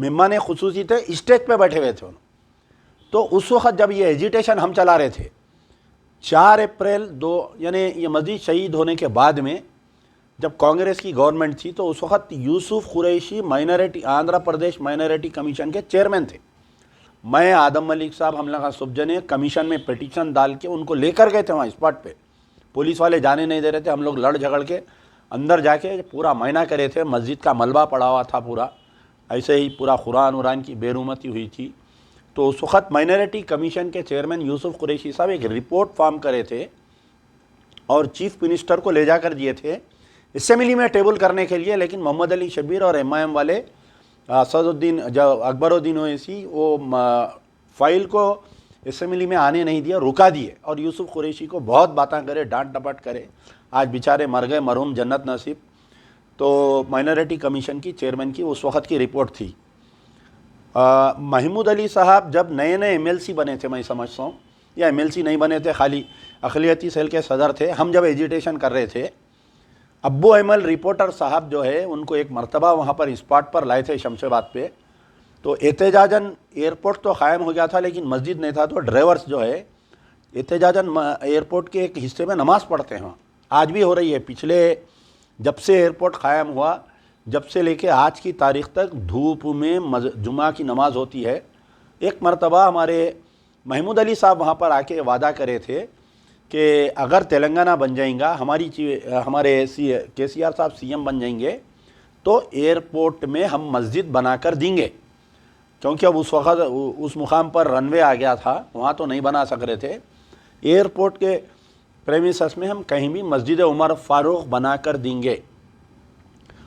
مہمان خصوصی تھے, اسٹیج پہ بیٹھے ہوئے تھے انہوں. تو اس وقت جب یہ ایجیٹیشن ہم چلا رہے تھے 4 اپریل یعنی یہ مسجد شہید ہونے کے بعد میں جب کانگریس کی گورنمنٹ تھی, تو اس وقت یوسف قریشی آندھرا پردیش مائنورٹی کمیشن کے چیئرمین تھے. میں, آدم ملک صاحب, ہم لوگ صبح نے کمیشن میں پٹیشن ڈال کے ان کو لے کر گئے تھے وہاں اسپاٹ پہ. پولیس والے جانے نہیں دے رہے تھے, ہم لوگ لڑ جھگڑ کے اندر جا کے پورا معائنہ کرے تھے. مسجد کا ملبہ پڑا ہوا تھا پورا, ایسے ہی پورا قرآن کی بیرومتی ہوئی تھی. تو اس وقت مائنورٹی کمیشن کے چیئرمین یوسف قریشی صاحب ایک رپورٹ فارم کرے تھے اور چیف منسٹر کو لے جا کر دیے تھے اسمبلی میں ٹیبل کرنے کے لیے. لیکن محمد علی شبیر اور MIM والے اکبر الدین اویسی وہ فائل کو اسمبلی میں آنے نہیں دیا, رکا دیے, اور یوسف قریشی کو بہت باتیں کرے, ڈانٹ ڈپٹ کرے. آج بیچارے مر گئے, مرحوم جنت نصیب. تو مائنورٹی کمیشن کی چیئرمین کی اس وقت کی رپورٹ تھی. محمود علی صاحب جب نئے MLC بنے تھے, میں سمجھتا ہوں, یا MLC نہیں بنے تھے, خالی اقلیتی سیل کے صدر تھے. ہم جب ایجیٹیشن کر رہے تھے, ابو ایمل رپورٹر صاحب جو ہے ان کو ایک مرتبہ وہاں پر اسپاٹ پر لائے تھے شمشاباد پہ. تو احتجاجاً ایئرپورٹ تو قائم ہو گیا تھا لیکن مسجد نہیں تھا. تو ڈرائیورز جو ہے احتجاجاً ایئرپورٹ کے ایک حصے میں نماز پڑھتے ہیں, آج بھی ہو رہی ہے. پچھلے جب سے ایئرپورٹ قائم ہوا, جب سے لے کے آج کی تاریخ تک دھوپ میں جمعہ کی نماز ہوتی ہے. ایک مرتبہ ہمارے محمود علی صاحب وہاں پر آ کے وعدہ کرے تھے کہ اگر تلنگانہ بن جائیں گا, ہمارے KCR صاحب CM بن جائیں گے, تو ایئرپورٹ میں ہم مسجد بنا کر دیں گے. کیونکہ اب اس وقت اس مقام پر رن وے آ گیا تھا, وہاں تو نہیں بنا سک رہے تھے. ایئرپورٹ کے پریمیسس میں ہم کہیں بھی مسجد عمر فاروق بنا کر دیں گے.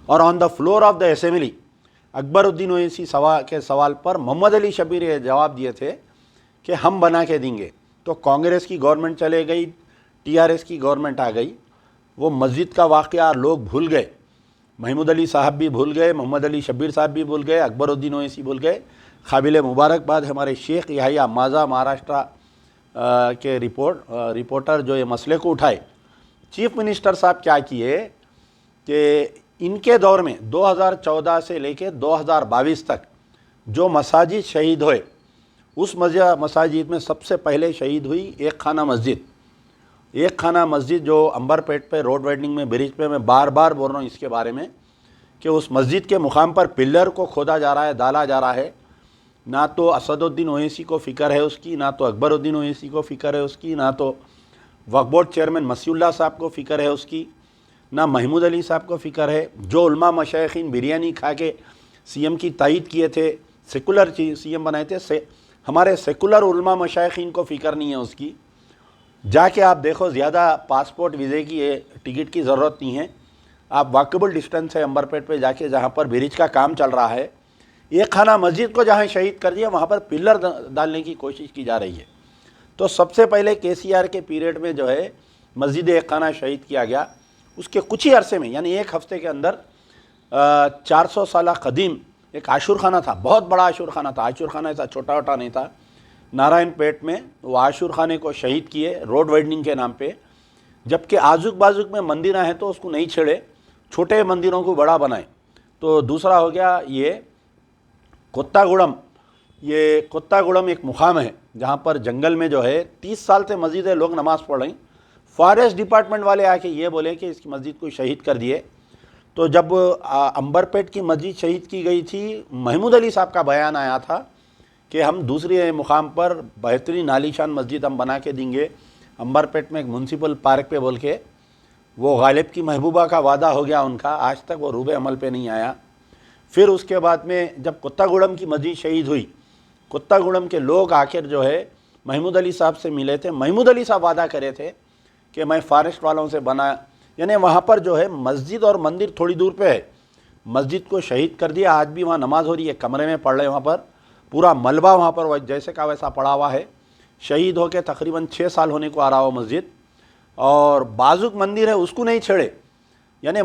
اور on the floor of the assembly Akbaruddin Owaisi کے سوال پر محمد علی شبیر یہ جواب دیے تھے کہ ہم بنا کے دیں گے. تو کانگریس کی گورنمنٹ چلے گئی, TRS کی گورنمنٹ آ گئی. وہ مسجد کا واقعہ لوگ بھول گئے, محمود علی صاحب بھی بھول گئے, محمد علی شبیر صاحب بھی بھول گئے, اکبر الدین اویسی بھول گئے. قابل مبارکباد ہمارے شیخ یحییٰ مازا مہاراشٹرا کے رپورٹر جو یہ مسئلے کو اٹھائے. چیف منسٹر صاحب کیا کیے کہ ان کے دور میں 2014 سے لے کے 2022 تک جو مساجد شہید ہوئے, اس مساجد میں سب سے پہلے شہید ہوئی ایک خانہ مسجد جو امبر پیٹ پہ روڈ وائڈنگ میں برج پہ. میں بار بار بول رہا ہوں اس کے بارے میں کہ اس مسجد کے مقام پر پلر کو کھودا جا رہا ہے, ڈالا جا رہا ہے. نہ تو اسد الدین اویسی کو فکر ہے اس کی, نہ تو اکبر الدین اویسی کو فکر ہے اس کی, نہ تو وقف بورڈ چیئرمین مسیح اللہ صاحب کو فکر ہے اس کی, نہ محمود علی صاحب کو فکر ہے. جو علماء مشائخین بریانی کھا کے CM کی تائید کیے تھے, سیکولر CM بنائے تھے, ہمارے سیکولر علماء مشائخین کو فکر نہیں ہے اس کی. جا کے آپ دیکھو, زیادہ پاسپورٹ ویزے کی ٹکٹ کی ضرورت نہیں ہے. آپ واکیبل ڈسٹینس ہے امبر پیٹ پہ جا کے, جہاں پر برج کا کام چل رہا ہے, ایک خانہ مسجد کو جہاں شہید کر دیا وہاں پر پلر ڈالنے کی کوشش کی جا رہی ہے. تو سب سے پہلے KCR کے پیریڈ میں جو ہے مسجد ایک خانہ شہید کیا گیا. اس کے کچھ ہی عرصے میں, یعنی ایک ہفتے کے اندر 400 سالہ قدیم ایک عاشور خانہ تھا, بہت بڑا عاشور خانہ تھا. عاشور خانہ ایسا چھوٹا چھوٹا نہیں تھا. نارائن پیٹ میں وہ عاشور خانے کو شہید کیے روڈ وائڈنگ کے نام پہ. جبکہ آزوک بازوک میں مندر ہیں تو اس کو نہیں چھیڑے, چھوٹے مندروں کو بڑا بنائے. تو دوسرا ہو گیا یہ کوتاگوڑم. یہ کوتاگوڑم ایک مقام ہے جہاں پر جنگل میں جو ہے 30 سال سے مسجد ہے, لوگ نماز پڑھ رہے ہیں. فارسٹ ڈپارٹمنٹ والے آ کے یہ بولے کہ اس کی مسجد کو شہید کر دیے. تو جب امبر پیٹ کی مسجد شہید کی گئی تھی, محمود علی صاحب کا بیان آیا تھا کہ ہم دوسری مقام پر بہترین عالیشان مسجد ہم بنا کے دیں گے امبر پیٹ میں ایک میونسپل پارک پہ بول کے. وہ غالب کی محبوبہ کا وعدہ ہو گیا ان کا, آج تک وہ روب عمل پہ نہیں آیا. پھر اس کے بعد میں جب کوتاگوڑم کی مسجد شہید ہوئی, کوتاگوڑم کے لوگ آ کر جو ہے محمود علی صاحب سے ملے تھے. محمود علی صاحب وعدہ کرے تھے کہ میں فارسٹ والوں سے بنا, یعنی وہاں پر جو ہے مسجد اور مندر تھوڑی دور پہ ہے, مسجد کو شہید کر دیا. آج بھی وہاں نماز ہو رہی ہے, کمرے میں پڑھ رہے ہیں, وہاں پر پورا ملبہ وہاں پر جیسے کا ویسا پڑا ہوا ہے. شہید ہو کے تقریباً 6 سال ہونے کو آ رہا ہو مسجد. اور بازوک مندر ہے اس کو نہیں چھڑے, یعنی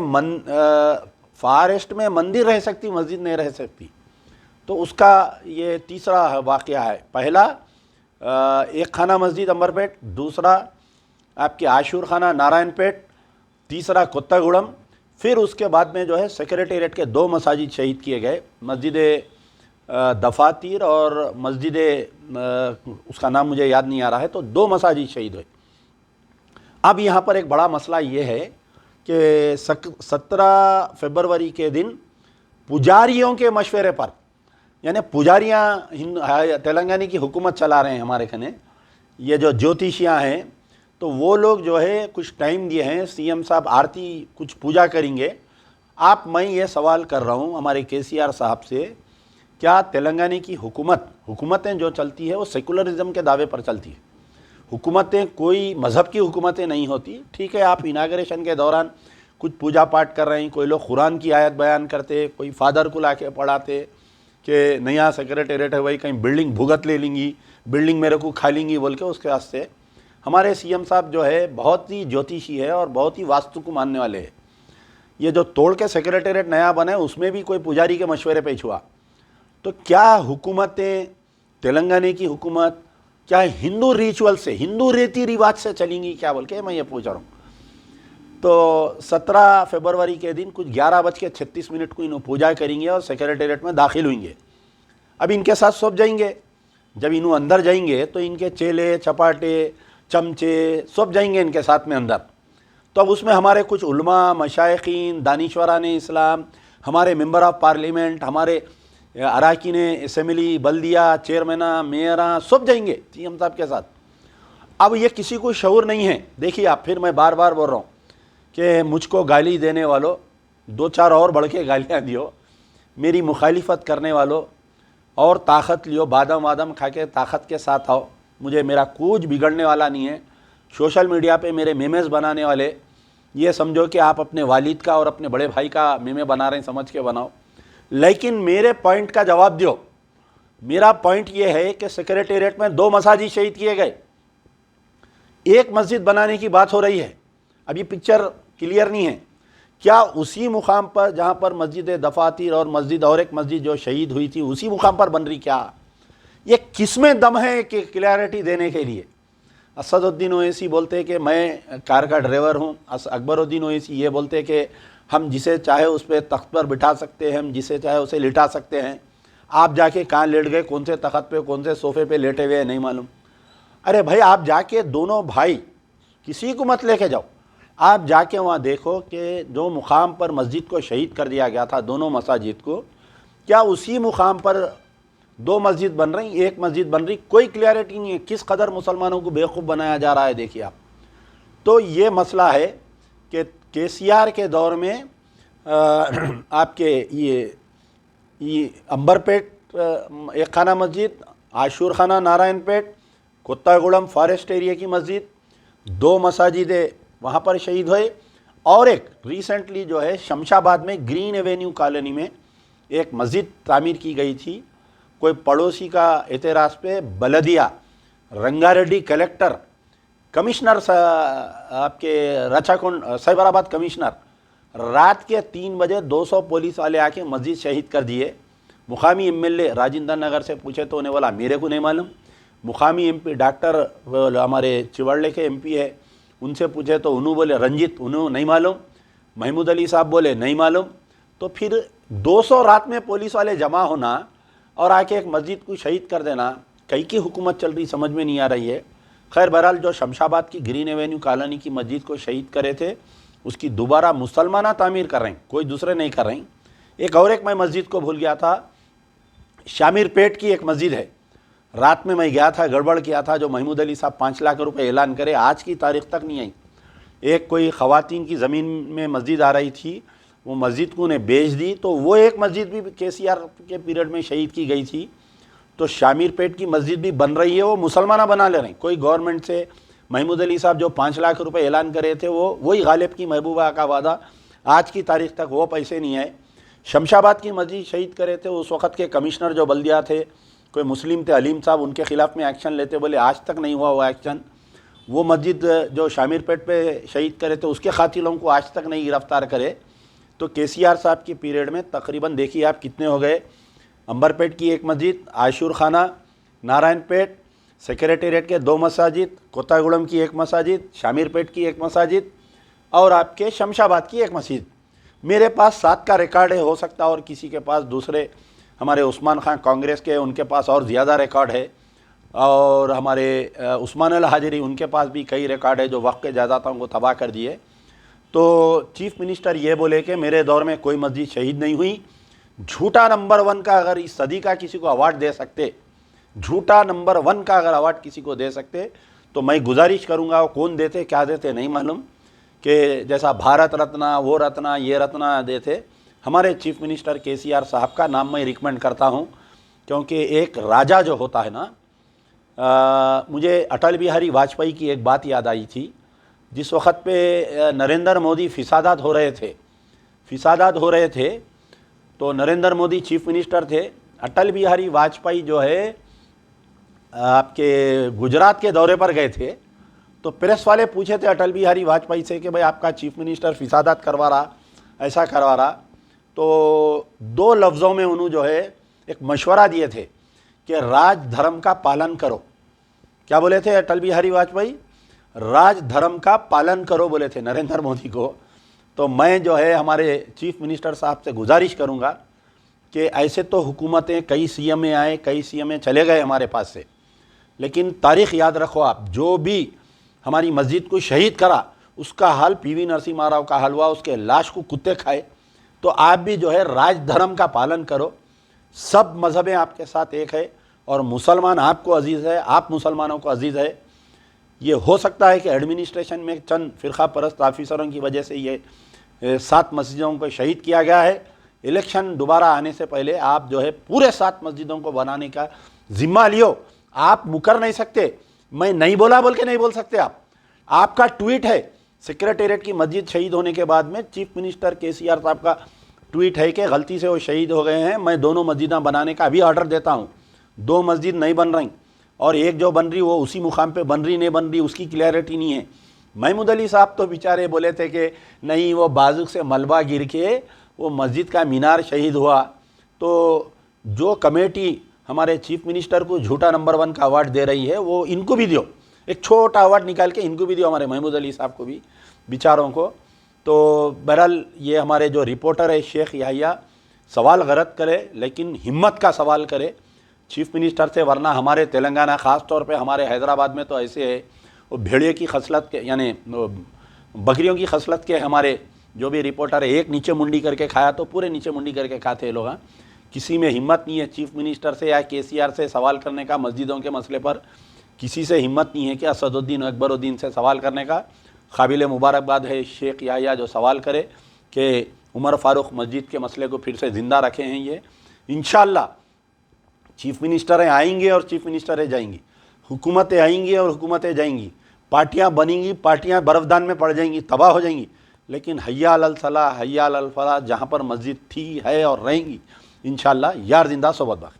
فارسٹ میں مندر رہ سکتی, مسجد نہیں رہ سکتی. تو اس کا یہ تیسرا واقعہ ہے. پہلا ایک خانہ مسجد امبر پیٹ, دوسرا آپ کے عاشور خانہ نارائن پیٹ, تیسرا کوتاگوڑم. پھر اس کے بعد میں جو ہے سیکریٹریٹ کے 2 مساجد شہید کیے گئے, مسجد دفاتر اور مسجد اس کا نام مجھے یاد نہیں آ رہا ہے، تو 2 مساجد شہید ہوئے۔ اب یہاں پر ایک بڑا مسئلہ یہ ہے کہ 17 فروری کے دن پجاریوں کے مشورے پر، یعنی پجاریاں تلنگانہ کی حکومت چلا رہے ہیں ہمارے کھنے، یہ جو جوتیشیاں ہیں، تو وہ لوگ جو ہے کچھ ٹائم دیے ہیں، سی ایم صاحب آرتی کچھ پوجا کریں گے۔ میں یہ سوال کر رہا ہوں ہمارے KCR صاحب سے، کیا تلنگانہ کی حکومتیں جو چلتی ہے وہ سیکولرزم کے دعوے پر چلتی ہے؟ حکومتیں کوئی مذہب کی حکومتیں نہیں ہوتی۔ ٹھیک ہے، آپ اناگریشن کے دوران کچھ پوجا پاٹ کر رہے ہیں، کوئی لوگ قرآن کی آیت بیان کرتے، کوئی فادر کو لا کے پڑھاتے کہ نیا سیکریٹریٹ ہے، وہی کہیں بلڈنگ بھگت لے لیں گی، بلڈنگ میرے کو کھا لیں گی بول کے، اس کے واسطے ہمارے سی ایم صاحب جو ہے بہت ہی جوتیشی ہے اور بہت ہی واستو کو ماننے والے ہیں۔ یہ جو توڑ کے سیکریٹریٹ نیا بنے اس میں بھی کوئی پجاری کے مشورے پہ ہوا، تو کیا حکومتیں تلنگانہ کی حکومت کیا ہندو ریچول سے، ہندو ریتی رواج سے چلیں گی کیا بول کے میں یہ پوچھ رہا ہوں۔ تو 17 فروری کے دن کچھ 11:36 کو انہوں پوجا کریں گے اور سیکریٹریٹ میں داخل ہوئیں گے۔ اب ان کے ساتھ سب جائیں گے، جب انہوں اندر جائیں گے تو ان کے چیلے چپاٹے چمچے سب جائیں گے ان کے ساتھ میں اندر۔ تو اب اس میں ہمارے کچھ علماء، مشائقین، دانشوران اسلام، ہمارے ممبر آف پارلیمنٹ، ہمارے اراکین اسمبلی، بلدیہ چیئرمیناں، میئراں سب جائیں گے سی ایم صاحب کے ساتھ۔ اب یہ کسی کو شعور نہیں ہے۔ دیکھیے آپ، پھر میں بار بار بول رہا ہوں کہ مجھ کو گالی دینے والوں 2-4 اور بڑھ کے گالیاں دیو، میری مخالفت کرنے والوں اور طاقت لیو، بادام وادم کھا کے طاقت کے ساتھ آؤ، مجھے میرا کچھ بگڑنے والا نہیں ہے۔ سوشل میڈیا پہ میرے میمز بنانے والے یہ سمجھو کہ آپ اپنے والد کا اور اپنے بڑے بھائی کا میمے بنا رہے ہیں، سمجھ کے بناؤ، لیکن میرے پوائنٹ کا جواب دیو۔ میرا پوائنٹ یہ ہے کہ سیکریٹریٹ میں 2 مساجد شہید کیے گئے، ایک مسجد بنانے کی بات ہو رہی ہے، اب یہ پکچر کلیئر نہیں ہے۔ کیا اسی مقام پر جہاں پر مسجد دفاتر اور مسجد اور ایک مسجد جو شہید ہوئی تھی اسی مقام پر بن رہی؟ کیا یہ کس میں دم ہے کہ کلیئرٹی دینے کے لیے؟ اسد الدین اویسی بولتے کہ میں کار کا ڈرائیور ہوں، اکبر الدین اویسی یہ بولتے کہ ہم جسے چاہے اس پہ تخت پر بٹھا سکتے ہیں، ہم جسے چاہے اسے لٹا سکتے ہیں۔ آپ جا کے کہاں لیٹ گئے، کون سے تخت پہ کون سے صوفے پہ لیٹے ہوئے نہیں معلوم۔ ارے بھائی آپ جا کے دونوں بھائی کسی کو مت لے کے جاؤ، آپ جا کے وہاں دیکھو کہ جو مقام پر مسجد کو شہید کر دیا گیا تھا دونوں مساجد کو، کیا اسی مقام پر 2 مسجد بن رہی، ایک مسجد بن رہی؟ کوئی کلیئرٹی نہیں ہے، کس قدر مسلمانوں کو بیوقوف بنایا جا رہا ہے دیکھیے آپ۔ تو یہ مسئلہ ہے کہ KCR کے دور میں آپ کے یہ امبر پیٹ ایک خانہ مسجد، عاشور خانہ نارائن پیٹ، کتا گوڑم فارسٹ ایریا کی مسجد، 2 مساجد وہاں پر شہید ہوئے، اور ایک ریسنٹلی جو ہے شمشاباد میں گرین ایوینیو کالونی میں ایک مسجد تعمیر کی گئی تھی، کوئی پڑوسی کا اعتراض پہ بلدیہ رنگا ریڈی کلیکٹر، کمشنر آپ کے رچاکنڈ سائبر آباد کمشنر، رات کے 3 بجے 200 پولیس والے آ کے مسجد شہید کر دیے۔ مقامی MLA راجندر نگر سے پوچھے تو انہیں بولا میرے کو نہیں معلوم۔ مقامی MP ڈاکٹر ہمارے چوڑلے کے MP ہے، ان سے پوچھے تو انہوں بولے رنجت انہوں نہیں معلوم، محمود علی صاحب بولے نہیں معلوم۔ تو پھر 200 رات میں پولیس والے جمع ہونا اور آ کے ایک مسجد کو شہید کر دینا، کئی کی حکومت چل رہی سمجھ میں نہیں آ رہی ہے۔ خیر بہرحال جو شمشاباد کی گرین ایوینیو کالونی کی مسجد کو شہید کرے تھے اس کی دوبارہ مسلمانہ تعمیر کر رہے ہیں، کوئی دوسرے نہیں کر رہے ہیں۔ ایک میں مسجد کو بھول گیا تھا، شامیر پیٹ کی ایک مسجد ہے، رات میں گیا تھا، گڑبڑ کیا تھا، جو محمود علی صاحب 5 لاکھ روپے اعلان کرے آج کی تاریخ تک نہیں آئی۔ ایک کوئی خواتین کی زمین میں مسجد آ رہی تھی، وہ مسجد کو انہیں بیچ دی، تو وہ ایک مسجد بھی KCR کے پیریڈ میں شہید کی گئی تھی۔ تو شامیر پیٹ کی مسجد بھی بن رہی ہے، وہ مسلمانہ بنا لے رہے ہیں، کوئی گورنمنٹ سے محمود علی صاحب جو 5 لاکھ روپے اعلان کرے تھے وہی غالب کی محبوبہ کا وعدہ، آج کی تاریخ تک وہ پیسے نہیں آئے۔ شمشاباد کی مسجد شہید کرے تھے، اس وقت کے کمشنر جو بلدیہ تھے کوئی مسلم تھے، علیم صاحب، ان کے خلاف میں ایکشن لیتے، بولے آج تک نہیں ہوا وہ ایکشن۔ وہ مسجد جو شامیر پیٹ پہ شہید کرے تھے اس کے قاتلوں کو آج تک نہیں گرفتار کرے۔ تو KCR صاحب کی پیریڈ میں تقریباً دیکھیے آپ کتنے ہو گئے، امبر پیٹ کی ایک مسجد، عاشور خانہ نارائن پیٹ، سیکریٹریٹ کے 2 مساجد، کوتا گوڑم کی ایک مساجد، شامیر پیٹ کی ایک مساجد، اور آپ کے شمشاباد کی ایک مسجد۔ میرے پاس 7 کا ریکارڈ ہے، ہو سکتا اور کسی کے پاس دوسرے ہمارے عثمان خان کانگریس کے ان کے پاس اور زیادہ ریکارڈ ہے، اور ہمارے عثمان الحاجری ان کے پاس بھی کئی ریکارڈ ہے جو وقت کے جائیدادوں کو تباہ کر دیے۔ تو چیف منسٹر یہ بولے کہ میرے دور میں کوئی مسجد شہید نہیں ہوئی۔ جھوٹا نمبر 1 کا اگر اس صدی کا کسی کو ایوارڈ دے سکتے، جھوٹا نمبر 1 کا اگر ایوارڈ کسی کو دے سکتے تو میں گزارش کروں گا، وہ کون دیتے کیا دیتے نہیں معلوم، کہ جیسا بھارت رتنا وہ رتنا یہ رتنا دیتے، ہمارے چیف منسٹر KCR صاحب کا نام میں ریکمینڈ کرتا ہوں، کیونکہ ایک راجا جو ہوتا ہے نا، مجھے اٹل بہاری واجپئی کی ایک بات یاد آئی تھی، جس وقت پہ نریندر مودی فسادات ہو رہے تھے تو نریندر مودی چیف منسٹر تھے، اٹل بہاری واجپئی جو ہے آپ کے گجرات کے دورے پر گئے تھے، تو پریس والے پوچھے تھے اٹل بہاری واجپئی سے کہ بھائی آپ کا چیف منسٹر فسادات کروا رہا، ایسا کروا رہا، تو 2 لفظوں میں انہوں جو ہے ایک مشورہ دیے تھے کہ راج دھرم کا پالن کرو۔ کیا بولے تھے اٹل بہاری واجپئی؟ راج دھرم کا پالن کرو بولے تھے نریندر مودی کو۔ تو میں جو ہے ہمارے چیف منسٹر صاحب سے گزارش کروں گا کہ ایسے تو حکومتیں کئی CM آئے، کئی CM چلے گئے ہمارے پاس سے، لیکن تاریخ یاد رکھو آپ، جو بھی ہماری مسجد کو شہید کرا اس کا حال PV نرسمہا راؤ کا حال ہوا، اس کے لاش کو کتے کھائے۔ تو آپ بھی جو ہے راج دھرم کا پالن کرو، سب مذہبیں آپ کے ساتھ ایک ہے، اور مسلمان آپ کو عزیز ہے، آپ مسلمانوں کو عزیز ہے۔ یہ ہو سکتا ہے کہ ایڈمنسٹریشن میں چند فرقہ پرست آفیسروں کی وجہ سے یہ 7 مسجدوں کو شہید کیا گیا ہے۔ الیکشن دوبارہ آنے سے پہلے آپ جو ہے پورے 7 مسجدوں کو بنانے کا ذمہ لیو۔ آپ مکر نہیں سکتے، میں نہیں بولا بول کے نہیں بول سکتے۔ آپ کا ٹویٹ ہے، سیکریٹریٹ کی مسجد شہید ہونے کے بعد میں چیف منسٹر KCR صاحب کا ٹویٹ ہے کہ غلطی سے وہ شہید ہو گئے ہیں، میں 2 مسجدیں بنانے کا ابھی آرڈر دیتا ہوں۔ 2 مسجد نہیں بن رہی، اور ایک جو بن رہی وہ اسی مقام پہ بن رہی نہیں بن رہی اس کی کلیئرٹی نہیں ہے۔ محمود علی صاحب تو بیچارے بولے تھے کہ نہیں، وہ بازو سے ملبہ گر کے وہ مسجد کا مینار شہید ہوا۔ تو جو کمیٹی ہمارے چیف منسٹر کو جھوٹا نمبر 1 کا ایوارڈ دے رہی ہے، وہ ان کو بھی دیو، ایک چھوٹا ایوارڈ نکال کے ان کو بھی دیو، ہمارے محمود علی صاحب کو بھی، بیچاروں کو۔ تو بہرحال یہ ہمارے جو رپورٹر ہے شیخ یحییٰ سوال غلط کرے، لیکن ہمت کا سوال کرے چیف منسٹر سے، ورنہ ہمارے تلنگانہ خاص طور پہ ہمارے حیدرآباد میں تو ایسے ہے، وہ بھیڑیے کی خصلت کے، یعنی بکریوں کی خصلت کے ہمارے جو بھی رپورٹر ہے، ایک نیچے منڈی کر کے کھایا تو پورے نیچے منڈی کر کے کھاتے ہیں لوگ۔ کسی میں ہمت نہیں ہے چیف منسٹر سے یا KCR سے سوال کرنے کا، مسجدوں کے مسئلے پر کسی سے ہمت نہیں ہے کہ اسد الدین اکبر الدین سے سوال کرنے کا۔ قابل مبارکباد ہے شیخ یحییٰ جو سوال کرے کہ عمر فاروق مسجد کے مسئلے کو پھر سے زندہ رکھے ہیں۔ یہ انشاءاللہ چیف منسٹریں آئیں گے اور چیف منسٹریں جائیں گی، حکومتیں آئیں گی اور حکومتیں جائیں گی، پارٹیاں بنیں گی، پارٹیاں برفدان میں پڑ جائیں گی، تباہ ہو جائیں گی، لیکن حی علی الصلاح حی علی الفلاح جہاں پر مسجد تھی ہے اور رہیں گی انشاءاللہ، یار زندہ صحبت باقی۔